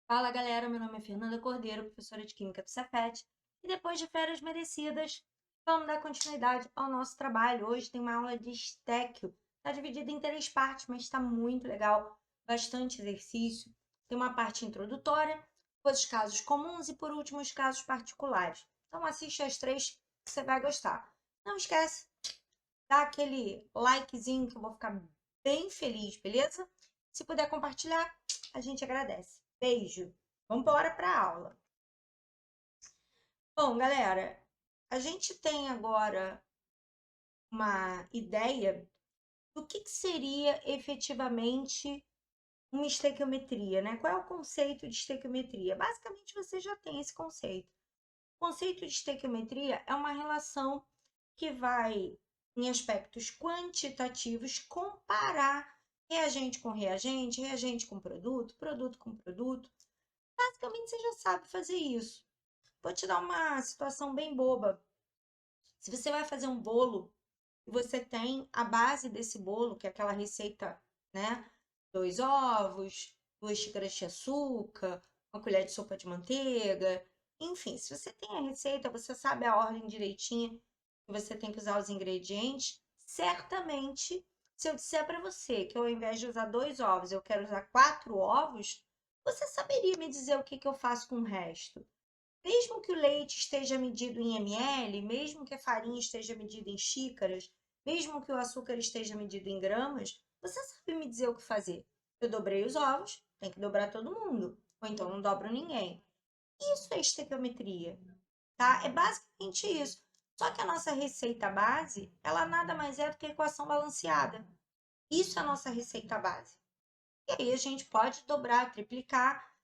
Fala galera, meu nome é Fernanda Cordeiro, professora de Química do Cefet, e depois de férias merecidas, vamos dar continuidade ao nosso trabalho. Hoje tem uma aula de estéquio, está dividida em 3 partes, mas está muito legal, bastante exercício. Tem uma parte introdutória, depois os casos comuns e por último os casos particulares. Então assiste as 3 que você vai gostar. Não esquece, dá aquele likezinho que eu vou ficar bem feliz, beleza? Se puder compartilhar, a gente agradece. Beijo! Vamos embora para a aula. Bom, galera, a gente tem agora uma ideia do que seria efetivamente uma estequiometria, né? Qual é o conceito de estequiometria? Basicamente, você já tem esse conceito. O conceito de estequiometria é uma relação que vai, em aspectos quantitativos, comparar reagente com reagente, reagente com produto, produto com produto. Basicamente, você já sabe fazer isso. Vou te dar uma situação bem boba. Se você vai fazer um bolo e você tem a base desse bolo, que é aquela receita, né? 2 ovos, 2 xícaras de açúcar, uma colher de sopa de manteiga. Enfim, se você tem a receita, você sabe a ordem direitinha que você tem que usar os ingredientes, certamente, se eu disser para você que ao invés de usar 2 ovos, eu quero usar 4 ovos, você saberia me dizer o que eu faço com o resto. Mesmo que o leite esteja medido em ml, mesmo que a farinha esteja medida em xícaras, mesmo que o açúcar esteja medido em gramas, você sabe me dizer o que fazer. Eu dobrei os ovos, tem que dobrar todo mundo, ou então não dobro ninguém. Isso é estequiometria, tá? É basicamente isso. Só que a nossa receita base, ela nada mais é do que a equação balanceada. Isso é a nossa receita base. E aí a gente pode dobrar, triplicar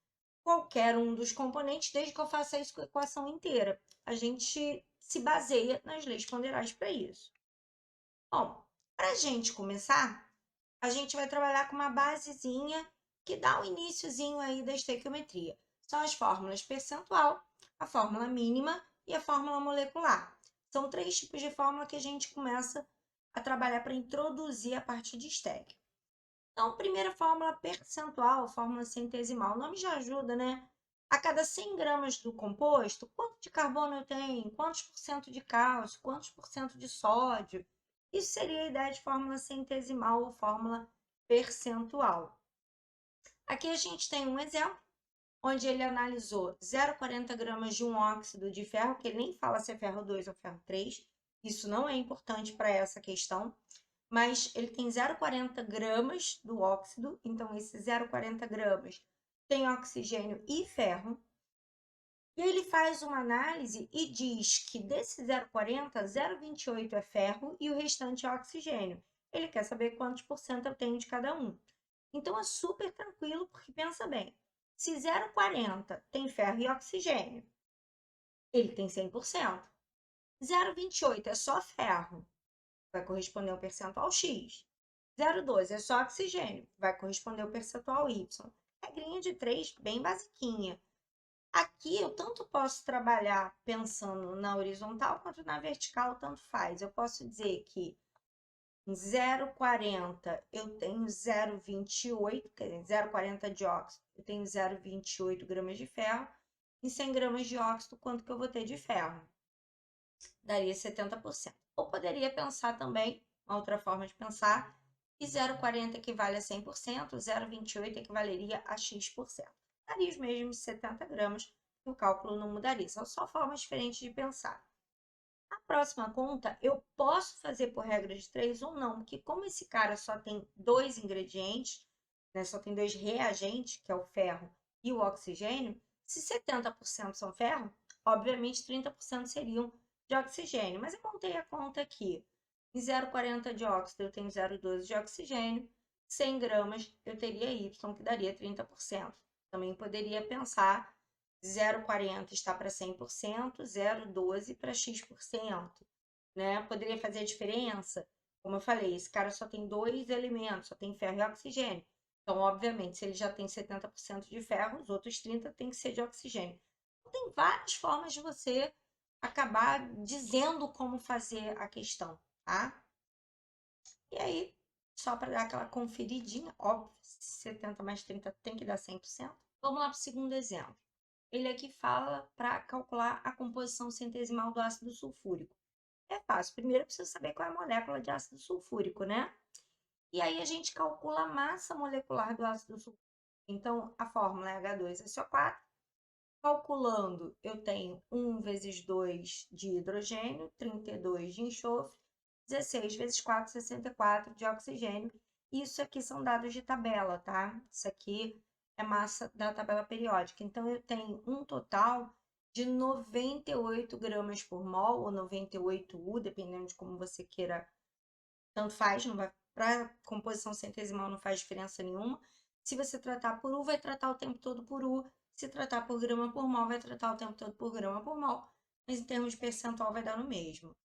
qualquer um dos componentes, desde que eu faça isso com a equação inteira. A gente se baseia nas leis ponderais para isso. Bom, para a gente começar, a gente vai trabalhar com uma basezinha que dá o iniciozinho aí da estequiometria. São as fórmulas percentual, a fórmula mínima e a fórmula molecular. São 3 tipos de fórmula que a gente começa a trabalhar para introduzir a parte de estéquio. Então, primeira fórmula percentual, fórmula centesimal. O nome já ajuda, né? A cada 100 gramas do composto, quanto de carbono eu tenho? Quantos por cento de cálcio? Quantos por cento de sódio? Isso seria a ideia de fórmula centesimal ou fórmula percentual. Aqui a gente tem um exemplo, onde ele analisou 0,40 gramas de um óxido de ferro, que ele nem fala se é ferro 2 ou ferro 3. Isso não é importante para essa questão, mas ele tem 0,40 gramas do óxido, então esse 0,40 gramas tem oxigênio e ferro. E ele faz uma análise e diz que desse 0,40, 0,28 é ferro e o restante é oxigênio. Ele quer saber quantos por cento eu tenho de cada um. Então é super tranquilo, porque pensa bem, se 0,40 tem ferro e oxigênio, ele tem 100%. 0,28 é só ferro, vai corresponder ao percentual X. 0,12 é só oxigênio, vai corresponder ao percentual Y. Regrinha de 3, bem basiquinha. Aqui eu tanto posso trabalhar pensando na horizontal quanto na vertical, tanto faz. Eu posso dizer que em 0,40 eu tenho 0,28, quer dizer, 0,40 de óxido, eu tenho 0,28 gramas de ferro. Em 100 gramas de óxido, quanto que eu vou ter de ferro? Daria 70%. Ou poderia pensar também, uma outra forma de pensar, que 0,40 equivale a 100%, 0,28 equivaleria a X%. Daria os mesmos 70 gramas, e o cálculo não mudaria. São só formas diferentes de pensar. A próxima conta eu posso fazer por regra de 3 ou não, porque como esse cara só tem 2 ingredientes, né, só tem 2 reagentes, que é o ferro e o oxigênio, se 70% são ferro, obviamente 30% seriam de oxigênio. Mas eu montei a conta aqui. Em 0,40 de óxido eu tenho 0,12 de oxigênio, 100 gramas eu teria Y, que daria 30%. Também poderia pensar 0,40 está para 100%, 0,12 para X%, né? Poderia fazer a diferença? Como eu falei, esse cara só tem 2 elementos, só tem ferro e oxigênio. Então, obviamente, se ele já tem 70% de ferro, os outros 30% tem que ser de oxigênio. Então, tem várias formas de você acabar dizendo como fazer a questão, tá? E aí, só para dar aquela conferidinha, óbvio, 70 mais 30 tem que dar 100%, Vamos lá para o segundo exemplo. Ele aqui fala para calcular a composição centesimal do ácido sulfúrico. É fácil. Primeiro, eu preciso saber qual é a molécula de ácido sulfúrico, né? E aí a gente calcula a massa molecular do ácido sulfúrico. Então, a fórmula é H2SO4. Calculando, eu tenho 1 vezes 2 de hidrogênio, 32 de enxofre, 16 vezes 4, 64 de oxigênio. Isso aqui são dados de tabela, tá? Isso aqui é massa da tabela periódica. Então, eu tenho um total de 98 gramas por mol, ou 98 U, dependendo de como você queira. Tanto faz, não vai, para composição centesimal não faz diferença nenhuma. Se você tratar por U, vai tratar o tempo todo por U. Se tratar por grama por mol, vai tratar o tempo todo por grama por mol. Mas em termos de percentual, vai dar no mesmo.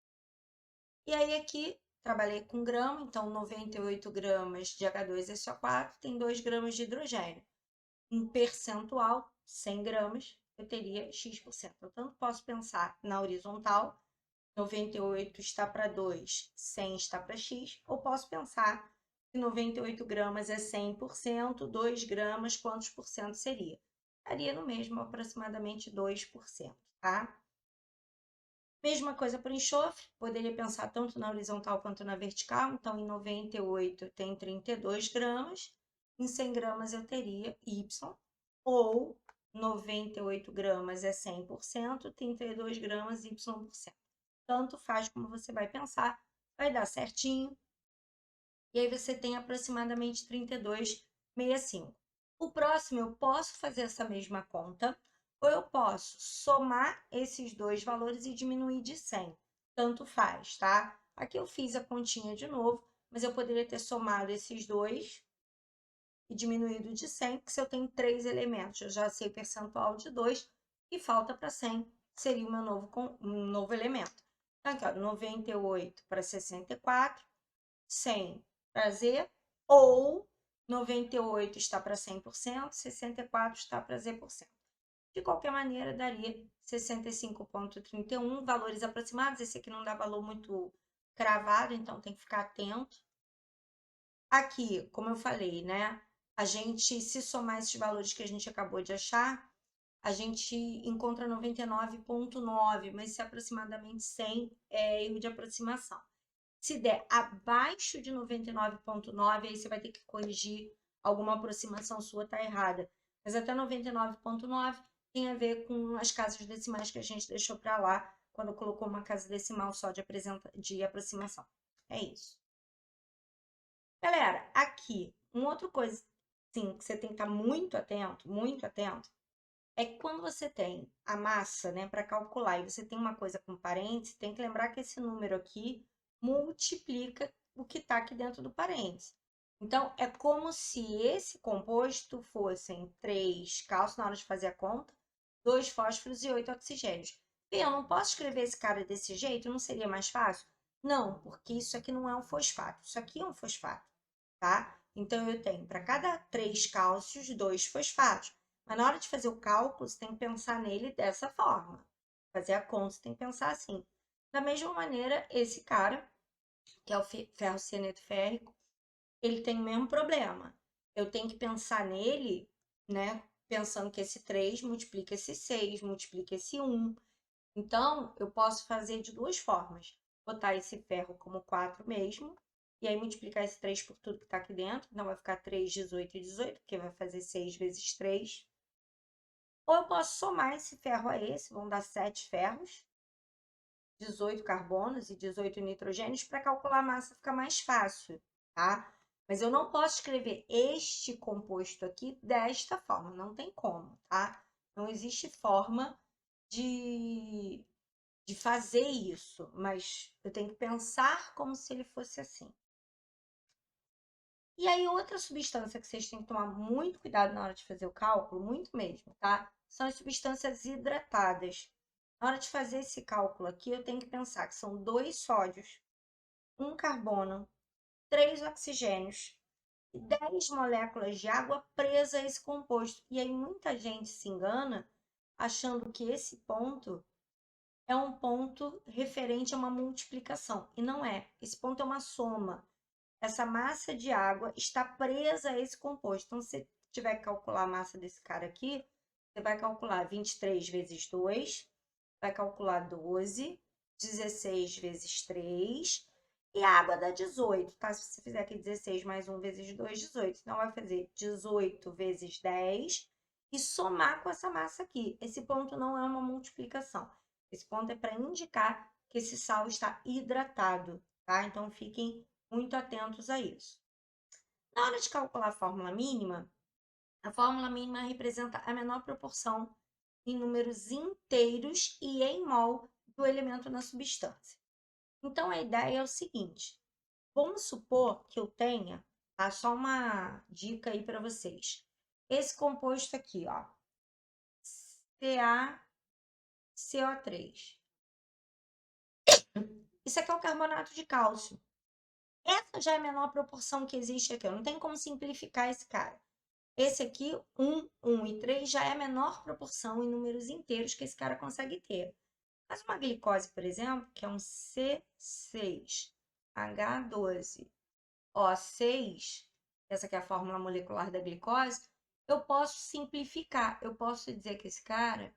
E aí aqui, trabalhei com grama, então 98 gramas de H2SO4 tem 2 gramas de hidrogênio. Em percentual, 100 gramas, eu teria X%. Eu tanto posso pensar na horizontal, 98 está para 2, 100 está para X, ou posso pensar que 98 gramas é 100%, 2 gramas, quantos por cento seria? Estaria no mesmo, aproximadamente 2%, tá? Mesma coisa para o enxofre, poderia pensar tanto na horizontal quanto na vertical, então em 98 tem 32 gramas, em 100 gramas eu teria Y, ou 98 gramas é 100%, 32 gramas Y%. Tanto faz como você vai pensar, vai dar certinho. E aí você tem aproximadamente 32,65. O próximo eu posso fazer essa mesma conta, ou eu posso somar esses dois valores e diminuir de 100. Tanto faz, tá? Aqui eu fiz a continha de novo, mas eu poderia ter somado esses dois e diminuído de 100, porque se eu tenho 3 elementos, eu já sei o percentual de 2, e falta para 100, seria o meu novo elemento. Então, aqui, ó, 98 para 64, 100 para Z, ou 98 está para 100%, 64 está para Z%. De qualquer maneira, daria 65,31, valores aproximados. Esse aqui não dá valor muito cravado, então tem que ficar atento. Aqui, como eu falei, né? A gente, se somar esses valores que a gente acabou de achar, a gente encontra 99,9, mas se aproximadamente 100 é erro de aproximação. Se der abaixo de 99,9, aí você vai ter que corrigir alguma aproximação sua, tá errada. Mas até 99,9 tem a ver com as casas decimais que a gente deixou para lá, quando colocou uma casa decimal só de aproximação. É isso. Galera, aqui, uma outra coisa, sim, que você tem que estar muito atento, é que quando você tem a massa, né, para calcular, e você tem uma coisa com parênteses, tem que lembrar que esse número aqui multiplica o que está aqui dentro do parênteses. Então, é como se esse composto fossem 3 cálcio na hora de fazer a conta, 2 fósforos e 8 oxigênios. Bem, eu não posso escrever esse cara desse jeito? Não seria mais fácil? Não, porque isso aqui não é um fosfato. Isso aqui é um fosfato, tá? Então, eu tenho para cada 3 cálcios, 2 fosfatos. Mas na hora de fazer o cálculo, você tem que pensar nele dessa forma. Fazer a conta, você tem que pensar assim. Da mesma maneira, esse cara, que é o ferro cianeto férrico, ele tem o mesmo problema. Eu tenho que pensar nele, né? Pensando que esse 3 multiplica esse 6, multiplica esse 1. Então, eu posso fazer de duas formas. Botar esse ferro como 4 mesmo, e aí multiplicar esse 3 por tudo que está aqui dentro. Então, vai ficar 3, 18 e 18, porque vai fazer 6 vezes 3. Ou eu posso somar esse ferro a esse, vão dar 7 ferros, 18 carbonos e 18 nitrogênios, para calcular a massa fica mais fácil, tá? Mas eu não posso escrever este composto aqui desta forma, não tem como, tá? Não existe forma de fazer isso, mas eu tenho que pensar como se ele fosse assim. E aí, outra substância que vocês têm que tomar muito cuidado na hora de fazer o cálculo, muito mesmo, tá? São as substâncias hidratadas. Na hora de fazer esse cálculo aqui, eu tenho que pensar que são 2 sódios, 1 carbono, 3 oxigênios e 10 moléculas de água presa a esse composto. E aí, muita gente se engana achando que esse ponto é um ponto referente a uma multiplicação. E não é. Esse ponto é uma soma. essa massa de água está presa a esse composto. Então, se você tiver que calcular a massa desse cara aqui, você vai calcular 23 vezes 2, vai calcular 12, 16 vezes 3, e a água dá 18, tá? Se você fizer aqui 16 mais 1 vezes 2, 18. Então, vai fazer 18 vezes 10 e somar com essa massa aqui. Esse ponto não é uma multiplicação. Esse ponto é para indicar que esse sal está hidratado, tá? Então, fiquem muito atentos a isso. Na hora de calcular a fórmula mínima representa a menor proporção em números inteiros e em mol do elemento na substância. Então, a ideia é o seguinte: vamos supor que eu tenha, tá? Só uma dica aí para vocês. Esse composto aqui, ó, CaCO3. Isso aqui é o carbonato de cálcio. Essa já é a menor proporção que existe aqui. Não tem como simplificar esse cara. Esse aqui, 1, 1 e 3, já é a menor proporção em números inteiros que esse cara consegue ter. Mas uma glicose, por exemplo, que é um C6H12O6, essa aqui é a fórmula molecular da glicose, eu posso simplificar. Eu posso dizer que esse cara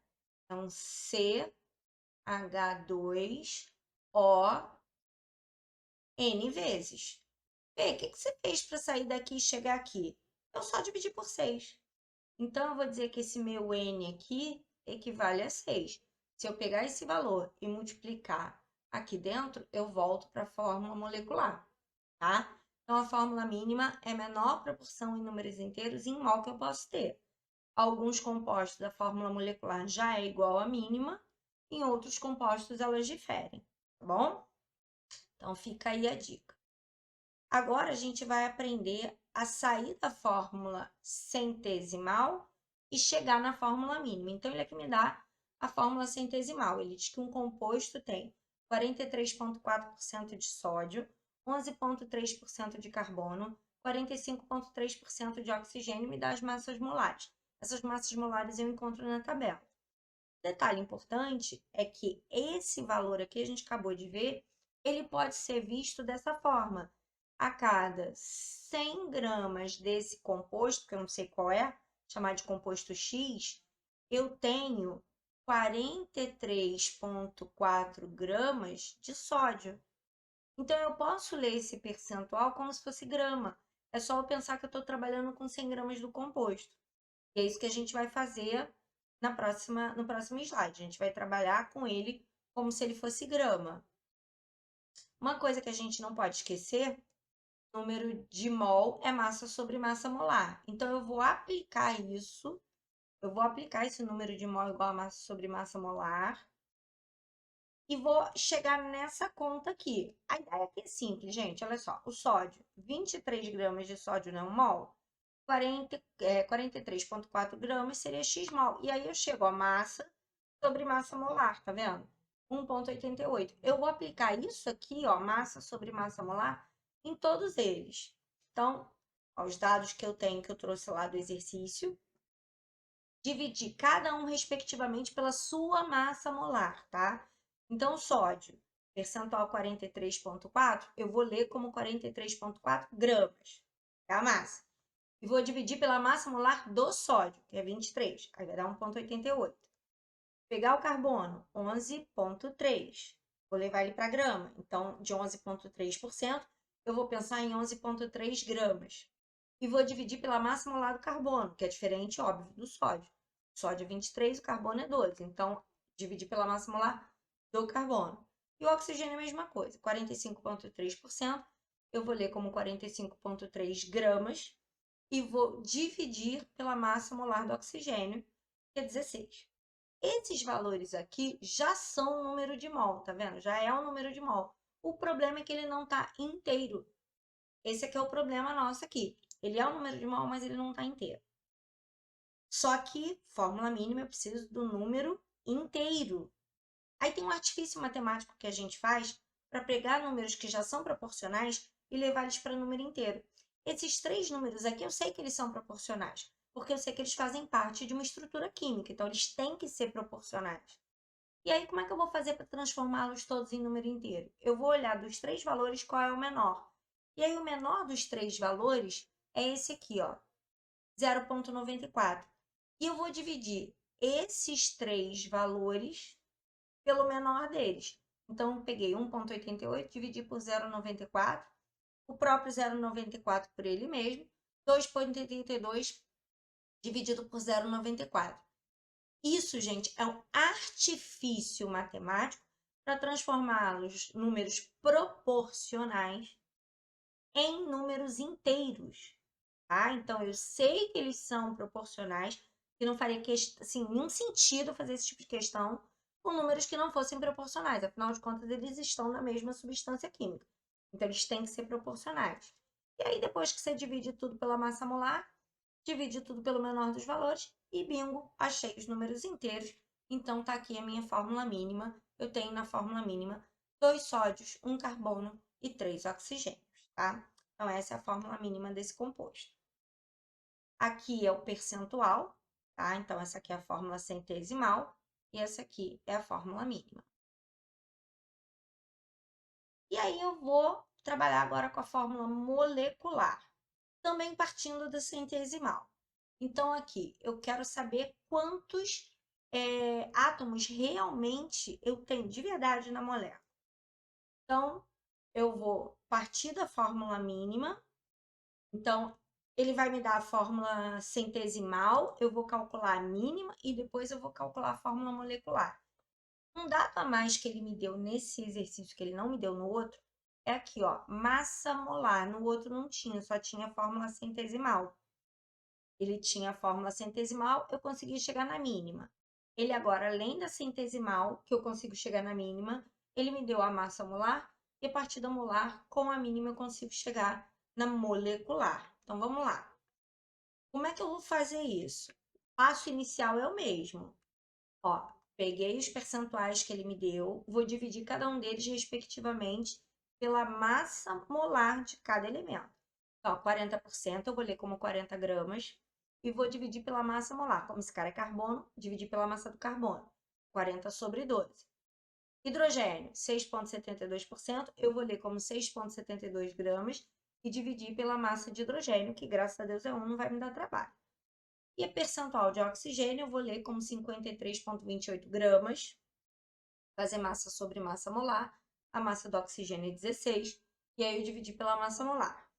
é um CH2O N vezes. Vê, o que você fez para sair daqui e chegar aqui? Eu só dividi por 6. Então, eu vou dizer que esse meu N aqui equivale a 6. Se eu pegar esse valor e multiplicar aqui dentro, eu volto para a fórmula molecular, tá? Então, a fórmula mínima é a menor proporção em números inteiros em mol que eu posso ter. Alguns compostos da fórmula molecular já é igual à mínima, em outros compostos elas diferem, tá bom? Então, fica aí a dica. Agora, a gente vai aprender a sair da fórmula centesimal e chegar na fórmula mínima. Então, ele aqui me dá a fórmula centesimal. Ele diz que um composto tem 43,4% de sódio, 11,3% de carbono, 45,3% de oxigênio e me dá as massas molares. Essas massas molares eu encontro na tabela. Detalhe importante é que esse valor aqui, a gente acabou de ver, ele pode ser visto dessa forma. A cada 100 gramas desse composto, que eu não sei qual é, chamar de composto X, eu tenho 43,4 gramas de sódio. Então, eu posso ler esse percentual como se fosse grama. É só eu pensar que eu estou trabalhando com 100 gramas do composto. E é isso que a gente vai fazer no próximo slide. A gente vai trabalhar com ele como se ele fosse grama. Uma coisa que a gente não pode esquecer, número de mol é massa sobre massa molar. Então, eu vou aplicar esse número de mol igual a massa sobre massa molar e vou chegar nessa conta aqui. A ideia aqui é simples, gente. Olha só, o sódio, 23 gramas de sódio não mol, 43,4 gramas seria x-mol. E aí eu chego a massa sobre massa molar, tá vendo? 1,88. Eu vou aplicar isso aqui, ó, massa sobre massa molar, em todos eles. Então, ó, os dados que eu tenho, que eu trouxe lá do exercício, dividir cada um respectivamente pela sua massa molar, tá? Então, sódio, percentual 43,4, eu vou ler como 43,4 gramas, é a massa. E vou dividir pela massa molar do sódio, que é 23, aí vai dar 1,88. Pegar o carbono, 11,3. Vou levar ele para grama. Então, de 11,3%, eu vou pensar em 11,3 gramas. E vou dividir pela massa molar do carbono, que é diferente, óbvio, do sódio. O sódio é 23, o carbono é 12. Então, dividir pela massa molar do carbono. E o oxigênio é a mesma coisa, 45,3%. Eu vou ler como 45,3 gramas e vou dividir pela massa molar do oxigênio, que é 16. Esses valores aqui já são o número de mol, tá vendo? Já é o número de mol. O problema é que ele não está inteiro. Esse aqui é o problema nosso aqui. Ele é o número de mol, mas ele não está inteiro. Só que, fórmula mínima, eu preciso do número inteiro. Aí tem um artifício matemático que a gente faz para pegar números que já são proporcionais e levar eles para número inteiro. Esses 3 números aqui, eu sei que eles são proporcionais, porque eu sei que eles fazem parte de uma estrutura química, então eles têm que ser proporcionais. E aí, como é que eu vou fazer para transformá-los todos em número inteiro? Eu vou olhar dos 3 valores qual é o menor. E aí o menor dos 3 valores é esse aqui, ó, 0,94. E eu vou dividir esses 3 valores pelo menor deles. Então, eu peguei 1,88, dividi por 0,94, o próprio 0,94 por ele mesmo, 2,82 dividido por 0,94. Isso, gente, é um artifício matemático para transformar os números proporcionais em números inteiros, tá? Então, eu sei que eles são proporcionais, que não faria assim, nenhum sentido fazer esse tipo de questão com números que não fossem proporcionais. Afinal de contas, eles estão na mesma substância química. Então, eles têm que ser proporcionais. E aí, depois que você divide tudo pela massa molar, divide tudo pelo menor dos valores e bingo, achei os números inteiros. Então, tá aqui a minha fórmula mínima. Eu tenho na fórmula mínima 2 sódios, 1 carbono e 3 oxigênios, tá? Então, essa é a fórmula mínima desse composto. Aqui é o percentual, tá? Então, essa aqui é a fórmula centesimal e essa aqui é a fórmula mínima. E aí, eu vou trabalhar agora com a fórmula molecular, também partindo do centesimal. Então, aqui, eu quero saber quantos átomos realmente eu tenho de verdade na molécula. Então, eu vou partir da fórmula mínima. Então, ele vai me dar a fórmula centesimal, eu vou calcular a mínima e depois eu vou calcular a fórmula molecular. Um dado a mais que ele me deu nesse exercício, que ele não me deu no outro, é aqui, ó, massa molar. No outro não tinha, só tinha a fórmula centesimal. Ele tinha a fórmula centesimal, eu consegui chegar na mínima. Ele agora, além da centesimal, que eu consigo chegar na mínima, ele me deu a massa molar, e a partir da molar, com a mínima, eu consigo chegar na molecular. Então, vamos lá. Como é que eu vou fazer isso? O passo inicial é o mesmo. Ó, peguei os percentuais que ele me deu, vou dividir cada um deles, respectivamente, pela massa molar de cada elemento. Então, 40% eu vou ler como 40 gramas e vou dividir pela massa molar. Como esse cara é carbono, dividir pela massa do carbono. 40 sobre 12. Hidrogênio, 6,72%, eu vou ler como 6,72 gramas e dividir pela massa de hidrogênio, que graças a Deus é 1, não vai me dar trabalho. E a percentual de oxigênio eu vou ler como 53,28 gramas, fazer massa sobre massa molar, a massa do oxigênio é 16, e aí eu dividi pela massa molar.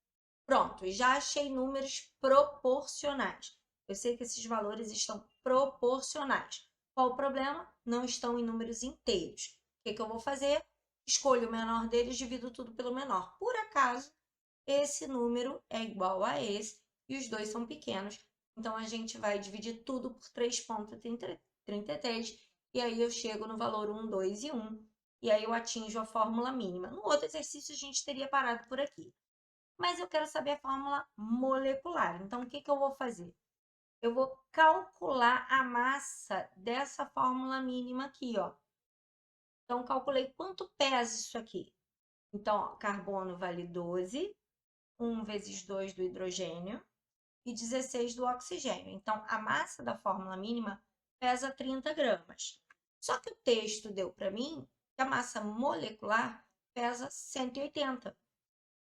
Pronto, já achei números proporcionais. Eu sei que esses valores estão proporcionais. Qual o problema? Não estão em números inteiros. O que eu vou fazer? Escolho o menor deles, divido tudo pelo menor. Por acaso, esse número é igual a esse e os dois são pequenos. Então, a gente vai dividir tudo por 3,33 e aí eu chego no valor 1, 2 e 1. E aí eu atinjo a fórmula mínima. No outro exercício, a gente teria parado por aqui. Mas eu quero saber a fórmula molecular. Então, o que eu vou fazer? Eu vou calcular a massa dessa fórmula mínima aqui, ó. Então, calculei quanto pesa isso aqui. Então, ó, carbono vale 12, 1 vezes 2 do hidrogênio e 16 do oxigênio. Então, a massa da fórmula mínima pesa 30 gramas. Só que o texto deu para mim que a massa molecular pesa 180.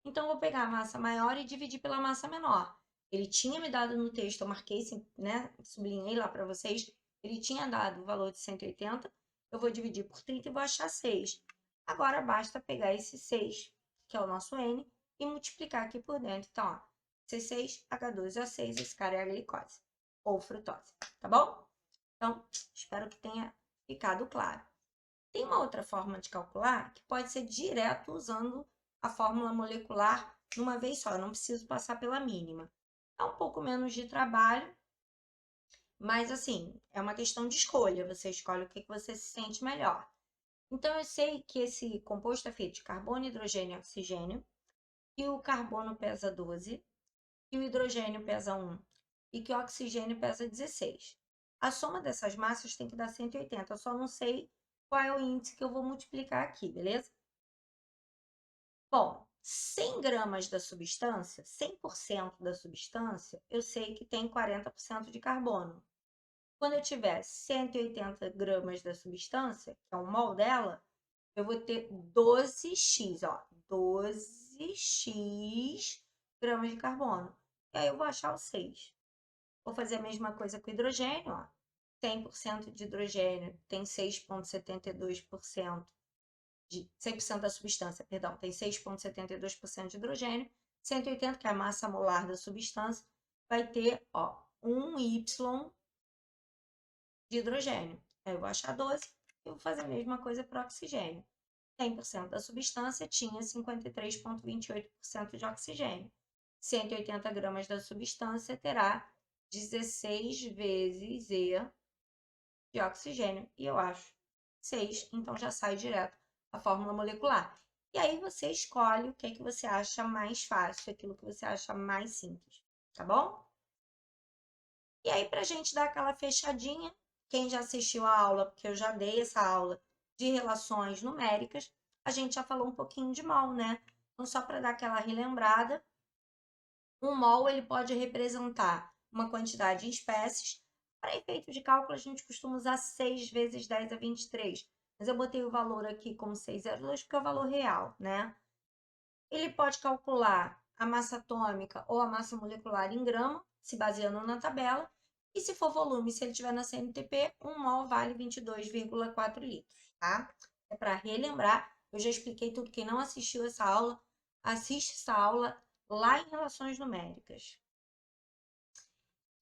Então, eu vou pegar a massa maior e dividir pela massa menor. Ele tinha me dado no texto, eu marquei, né, sublinhei lá para vocês, ele tinha dado o valor de 180, eu vou dividir por 30 e vou achar 6. Agora, basta pegar esse 6, que é o nosso N, e multiplicar aqui por dentro. Então, ó, C6H12O6, esse cara é a glicose, ou frutose, tá bom? Então, espero que tenha ficado claro. Tem uma outra forma de calcular que pode ser direto usando a fórmula molecular numa vez só, eu não preciso passar pela mínima. É um pouco menos de trabalho, mas assim, é uma questão de escolha, você escolhe o que você se sente melhor. Então, eu sei que esse composto é feito de carbono, hidrogênio e oxigênio, e o carbono pesa 12, que o hidrogênio pesa 1 e que o oxigênio pesa 16. A soma dessas massas tem que dar 180, eu só não sei qual é o índice que eu vou multiplicar aqui, beleza? Bom, 100 gramas da substância, 100% da substância, eu sei que tem 40% de carbono. Quando eu tiver 180 gramas da substância, que é um mol dela, eu vou ter 12x, ó, 12 vezes X gramas de carbono. E aí eu vou achar o 6. Vou fazer a mesma coisa com o hidrogênio, ó. 100% de hidrogênio tem 6,72% de 100% da substância, perdão, tem 6,72% de hidrogênio. 180, que é a massa molar da substância, vai ter, ó, 1Y de hidrogênio. Aí eu vou achar 12 e vou fazer a mesma coisa para o oxigênio. 100% da substância tinha 53,28% de oxigênio. 180 gramas da substância terá 16 vezes E de oxigênio. E eu acho 6, então já sai direto a fórmula molecular. E aí você escolhe o que é que você acha mais fácil, aquilo que você acha mais simples, tá bom? E aí, para a gente dar aquela fechadinha, quem já assistiu a aula, porque eu já dei essa aula de relações numéricas, a gente já falou um pouquinho de mol, né? Então, só para dar aquela relembrada, um mol ele pode representar uma quantidade em espécies. Para efeito de cálculo, a gente costuma usar 6 vezes 10 a 23. Mas eu botei o valor aqui como 602 porque é o valor real, né? Ele pode calcular a massa atômica ou a massa molecular em grama, se baseando na tabela. E se for volume, se ele estiver na CNTP, 1 mol vale 22,4 litros, tá? É para relembrar, eu já expliquei tudo. Quem não assistiu essa aula, assiste essa aula lá em Relações Numéricas.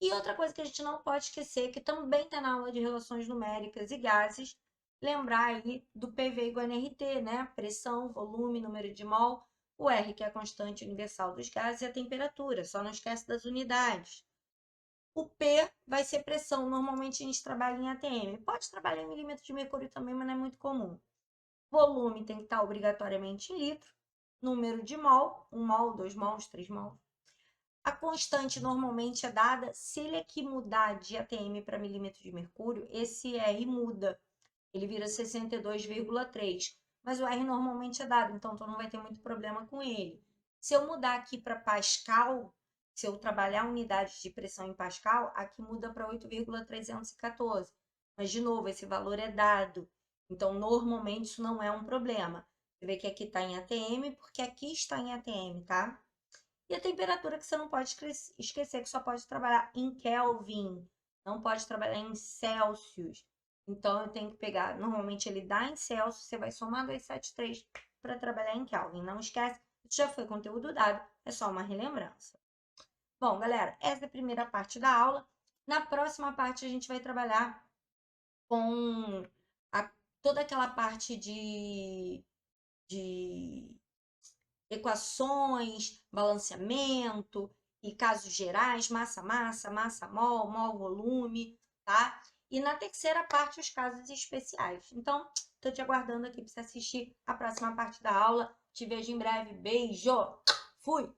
E outra coisa que a gente não pode esquecer, que também está na aula de Relações Numéricas e Gases, lembrar aí do PV igual a NRT, né? Pressão, volume, número de mol, o R, que é a constante universal dos gases, e a temperatura, só não esquece das unidades. O P vai ser pressão, normalmente a gente trabalha em ATM. Pode trabalhar em milímetro de mercúrio também, mas não é muito comum. Volume tem que estar obrigatoriamente em litro. Número de mol, 1 mol, 2 mols, 3 mols. A constante normalmente é dada, se ele aqui mudar de ATM para milímetro de mercúrio, esse R muda, ele vira 62,3. Mas o R normalmente é dado, então tu não vai ter muito problema com ele. Se eu mudar aqui para Pascal, se eu trabalhar unidades de pressão em Pascal, aqui muda para 8,314. Mas, de novo, esse valor é dado. Então, normalmente, isso não é um problema. Você vê que aqui está em ATM, porque aqui está em ATM, tá? E a temperatura que você não pode esquecer, que só pode trabalhar em Kelvin, não pode trabalhar em Celsius. Então, eu tenho que pegar, normalmente ele dá em Celsius, você vai somar 273 para trabalhar em Kelvin. Não esquece, já foi conteúdo dado, é só uma relembrança. Bom, galera, essa é a primeira parte da aula. Na próxima parte, a gente vai trabalhar com toda aquela parte de equações, balanceamento e casos gerais, massa-massa, massa-mol, mol-volume, tá? E na terceira parte, os casos especiais. Então, estou te aguardando aqui para você assistir a próxima parte da aula. Te vejo em breve. Beijo! Fui!